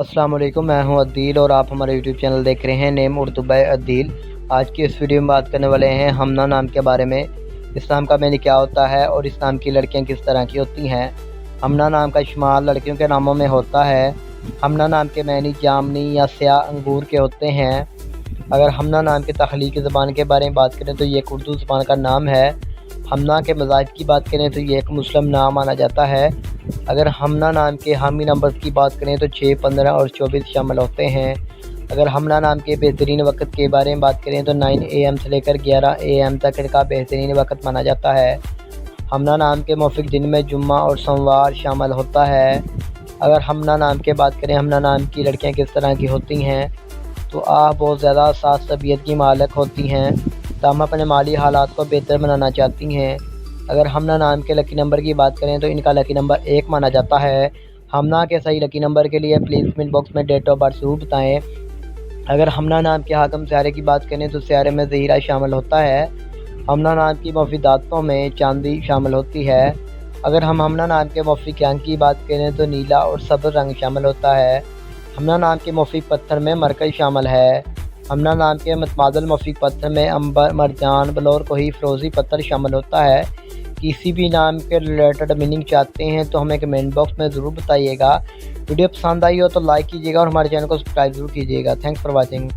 अस्सलाम वालेकुम, मैं हूं अदील और आप हमारे यूट्यूब चैनल देख रहे हैं नेम उर्दू बाय अदील। आज की इस वीडियो में बात करने वाले हैं हमना नाम के बारे में। इस्लाम का मैनी क्या होता है और इस्लाम की लड़कियां किस तरह की होती हैं। हमना नाम का इस्तेमाल लड़कियों के नामों में होता है। हमना नाम के मैनी जामनी या स्याह अंगूर के होते हैं। अगर हमना नाम के तख्लीकी ज़बान के बारे में बात करें तो ये एक उर्दू ज़बान का नाम है। हमना के मज़ाज की बात करें तो ये एक मुस्लिम नाम माना जाता है। अगर हमना नाम के हामी नंबर्स की बात करें तो 6, 15 और 24 शामिल होते हैं। अगर हमना नाम के बेहतरीन वक्त के बारे में बात करें तो 9 AM से लेकर 11 AM तक का बेहतरीन वक्त माना जाता है। हमना नाम के मौफिक दिन में जुम्मा और सोमवार शामिल होता है। अगर हमना नाम के बात करें हमना नाम की लड़कियां किस तरह की होती हैं तो आप बहुत ज़्यादा साथ तबीयत की मालिक होती हैं, तमाम अपने माली हालात को बेहतर बनाना चाहती हैं। अगर हमना नाम के लकी नंबर की बात करें तो इनका लकी नंबर 1 माना जाता है। हमना के सही लकी नंबर के लिए प्लीज़ कमेंट बॉक्स में डेट ऑफ बर्थ ज़रूर बताएँ। अगर हमना नाम के हाकम सियारे की बात करें तो सियारे में ज़हीरा शामिल होता है। हमना नाम की मुफीदातों में चांदी शामिल होती है। अगर हम हमना नाम के मुफीक रंग की बात करें तो नीला और सब्ज़ रंग शामिल होता है। हमना नाम के मुफीक पत्थर में मरकज़ शामिल है। हमना नाम के मतबादल मुफीक पत्थर में अंबर, मरजान, बलौर, कोही, फ़िरोज़ी पत्थर शामिल होता है। किसी भी नाम के रिलेटेड मीनिंग चाहते हैं तो हमें कमेंट बॉक्स में ज़रूर बताइएगा। वीडियो पसंद आई हो तो लाइक कीजिएगा और हमारे चैनल को सब्सक्राइब ज़रूर कीजिएगा। Thanks for watching.